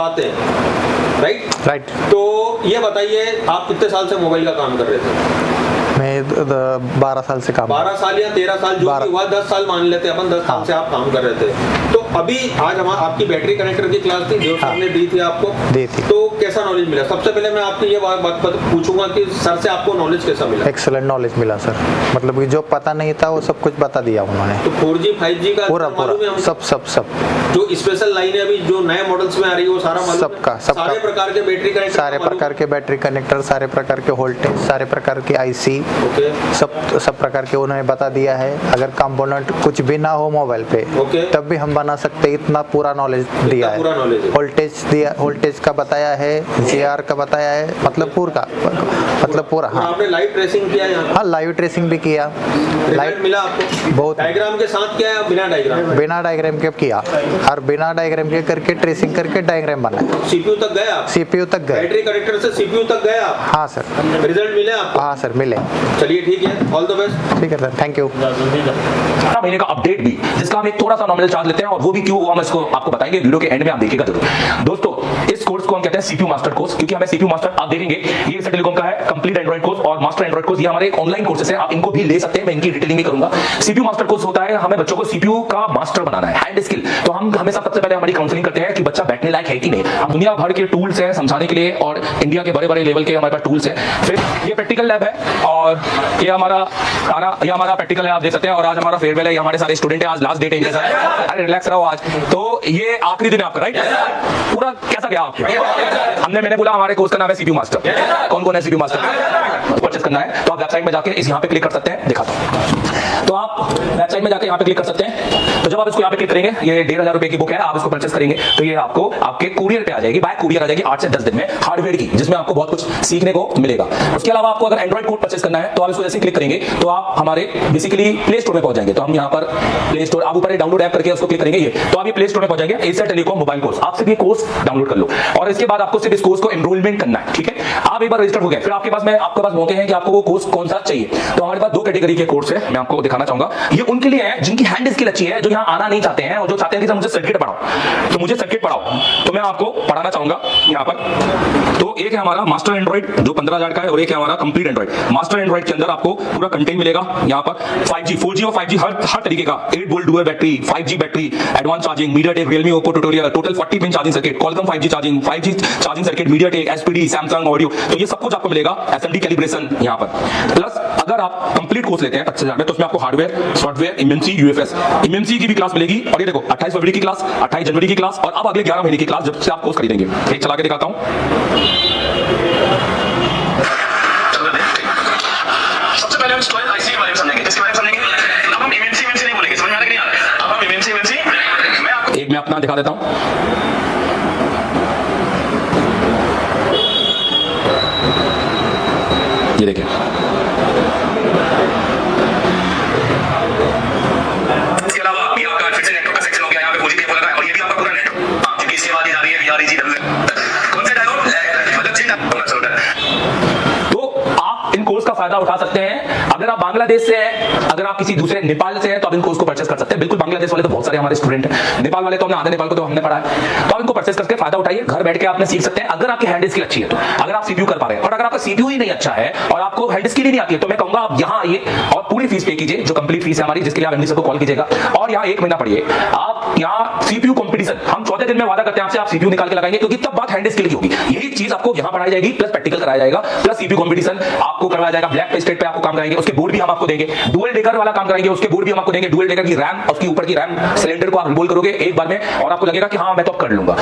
आते हैं, राइट। तो ये बताइए आप कितने साल से मोबाइल का काम कर रहे थे? मैं 12 साल से काम 12 साल या 13 साल जो भी हुआ, 10 साल मान लेते हैं अपन, 10 साल से आप काम कर रहे थे। तो अभी आज हम आपकी बैटरी कनेक्टर की क्लास थी जो सर ने दी थी आपको, दी थी। तो कैसा नॉलेज मिला? सबसे पहले मैं आपकी ये बात पूछूंगा कि सर से आपको नॉलेज कैसा मिला? एक्सेलेंट नॉलेज मिला सर, मतलब कि जो पता नहीं था वो सब कुछ बता दिया उन्होंने। तो 4G 5G का पूरा सब जो स्पेशल लाइनें अभी जो नए मॉडल्स में आ रही है वो सारा मालूम सबका है? सारे प्रकार के बैटरी कनेक्टर, सारे प्रकार के बैटरी कनेक्टर, सारे प्रकार के वोल्टेज, सारे प्रकार के IC, सब प्रकार के उन्होंने बता दिया है। अगर कंपोनेंट कुछ भी ना हो मोबाइल पे तब भी हम बना सकते, इतना पूरा नॉलेज दिया है। वोल्टेज दिया, वोल्टेज का बताया है, GR का बताया है, मतलब पूरा हाँ। आपने लाइव ट्रेसिंग किया यहाँ? हाँ, लाइव ट्रेसिंग भी किया। लाइव मिला आपको? बहुत। डायग्राम के साथ किया या बिना डायग्राम? बिना डायग्राम के किया, और बिना डायग्राम के करके ट्रेसिंग करके डायग्राम बनाया। CPU तक गया आप? CPU तक गए, बैटरी कनेक्टर से CPU तक गया आप? हाँ सर। रिजल्ट मिले आपको? हाँ सर, मिले। चलिए ठीक है, ऑल द बेस्ट। ठीक है सर, थैंक यू। 18 महीने का अपडेट भी, जिसका हम एक थोड़ा सा नॉमिनल चार्ज लेते हैं, और वो भी क्यों, वो हम इसको आपको बताएंगे वीडियो के एंड में, आप देखिएगा जरूर। दोस्तों, इस कोर्स को हम कहते हैं CPU मास्टर कोर्स, क्योंकि हमें CPU मास्टर आप देखेंगे ये एसएट टेलीकॉम का है, कंप्लीट एंड्रॉइड कोर्स और मास्टर एंड्रॉइड कोर्स, ये हमारे ऑनलाइन कोर्सेस है, आप इनको भी ले सकते हैं, मैं इनकी डिटेलिंग भी करूंगा। CPU मास्टर कोर्स होता है, हमें बच्चों को CPU का मास्टर बनाना है, हैंड स्किल। तो हम हमेशा सबसे पहले हमारी काउंसलिंग करते हैं कि बच्चा बैठने लायक है कि नहीं। हम दुनिया भर के टूल्स हैं समझाने के लिए, और इंडिया के बड़े बड़े लेवल के हमारे पास टूल्स हैं। फिर ये प्रैक्टिकल लैब है, और ये हमारा प्रैक्टिकल है, आप देख सकते हैं। और आज हमारा फेयरवेल है, ये हमारे सारे स्टूडेंट है, आज लास्ट डेट है इनके साथ। अरे रिलैक्स रहो आज, तो ये आखिरी दिन है आपका, राइट? पूरा कैसा गया आपको? मैंने बोला हमारे कोर्स का नाम है CPU मास्टर। कौन कौन है CPU मास्टर परचेस करना है तो आप वेबसाइट में जाके इस यहाँ पे क्लिक कर सकते हैं, दिखाता हूँ। तो आप वेबसाइट में जाके यहाँ पे क्लिक कर सकते हैं। तो जब आप इसको यहाँ पे क्लिक करेंगे, ये 1500 रुपए की बुक है, आप इसको परचेस करेंगे तो ये आपको आपके कुरियर पे आ जाएगी, बाय कुरियर आ जाएगी 8 से 10 दिन में, हार्डवेयर की, जिसमें आपको बहुत कुछ सीखने को मिलेगा। उसके अलावा आपको अगर एंड्रॉइड कोड परचेस करना है तो आप इसको जैसे क्लिक करेंगे तो आप हमारे बेसिकली प्ले स्टोर में पहुंच जाएंगे। तो हम यहाँ पर प्ले स्टोर, आप ऊपर डाउनलोड ऐप करके उसको क्लिक करेंगे, ये तो आप ये प्ले स्टोर में पहुंच जाएंगे, एसएट टेलीकॉम मोबाइल कोर्स। आप सिर्फ ये कोर्स डाउनलोड कर लो, और इसके बाद आपको सिर्फ इस कोर्स को एनरोलमेंट करना है, ठीक है? आप एक बार रजिस्टर हो गए, फिर आपके पास मौके हैं कि आपको वो कोर्स कौन सा चाहिए। तो हमारे पास 2 कैटेगरी के कोर्स है, मैं आपको दिखाना चाहूंगा। ये उनके लिए है जिनकी हैंड स्किल अच्छी है, जो यहाँ आना नहीं चाहते हैं, और जो चाहते हैं कि सर मुझे सर्किट पढ़ाओ, तो मुझे सर्किट पढ़ाओ, तो मैं आपको पढ़ाना चाहूंगा यहाँ पर। तो एक है हमारा मास्टर एंड्रॉइड जो 15,000 का है, और एक है हमारा कंप्लीट एंड्रॉइड। मास्टर एंड्रॉइड के अंदर आपको पूरा कंटेंट मिलेगा यहाँ पर, 5G 4G और 5G हर तरीके का, 8 volt dual battery, 5G battery, advance charging, MediaTek, Realme, Oppo tutorial, total 40 pin charging circuit, Qualcomm 5G charging, 5G charging circuit, MediaTek, SPD, Samsung audio, तो ये सब कुछ आपको मिलेगा। SMD कैलिब्रेशन यहाँ पर। प्लस अगर आप कंप्लीट कोर्स लेते हैं 25,000 में, तो उसमें आपको hardware, software, MMC, UFS, MMC की भी क्लास मिलेगी। और ये देखो 28 फरवरी की क्लास, 28 जनवरी की क्लास, और अब अगले 11 महीने की क्लास जब से आप कोर्स खरीदेंगे। एक चला के दिखाता हूँ। सबसे पहले हम स्टोरेज IC के बारे में समझेंगे, इसके बारे में समझेंगे। अब हम MMC नहीं बोलेंगे, समझ में आ रहा है कि नहीं आ रहा है? अब हम MMC मैं आपको एक अपना दिखा देता हूँ। ये देखिए, इसके अलावा ये आपका फिर से नेटवर्क का सेक्शन हो गया, यहाँ पे पॉजिटिव लगा है, और ये भी आपका पूरा नेटवर्क, हाँ, क्योंकि इसकी आवाज आ रही है VREGW, कौन से डायोड मतलब तो आप इन कोर्स का फायदा उठा सकते हैं। अगर आप बांग्लादेश से हैं, अगर आप किसी दूसरे नेपाल से हैं, तो आप इन कोर्स को परचेस कर सकते हैं। बिल्कुल, बांग्लादेश वाले तो बहुत सारे हमारे स्टूडेंट हैं, नेपाल वाले तो हमने आधे नेपाल को तो हमने पढ़ा है, तो आप इनको परचेस करके फायदा उठाइए, घर बैठ के आपने सीख सकते हैं। अगर आपकी हैंड स्किल अच्छी है, तो अगर आप CPU कर पा रहे हैं, और अगर आपका CPU ही नहीं अच्छा है और आपको हैंड स्किल ही नहीं आती है, तो मैं कहूंगा आप यहाँ आइए और पूरी फीस पे कीजिए, जो कंप्लीट फीस है हमारी, जिसके लिए आप MD सर को कॉल कीजिएगा, और यहाँ 1 महीना पढ़िए। आप यहाँ CPU कंपटीशन, हम 14 दिन में वादा करते हैं आपसे, आप CPU निकाल के लगाएंगे, क्योंकि तब बात हैंड स्किल की होगी। यही चीज आपको यहाँ पढ़ाई जाएगी, प्लस प्रैक्टिकल कराया जाएगा, प्लस CPU कंपटीशन आपको करवाया जाएगा। ब्लैक पे स्टेट पे आपको काम कराएंगे, उसके बोर्ड भी हम आपको देंगे। डुअल डेकर वाला काम कराएंगे, उसके बोर्ड भी हम आपको देंगे। डुअल डेकर की रैम, उसके ऊपर की रैम सिलेंडर को आप रिमूव करोगे एक बार में, और आपको लगेगा कि हाँ मैं तो अब कर लूंगा।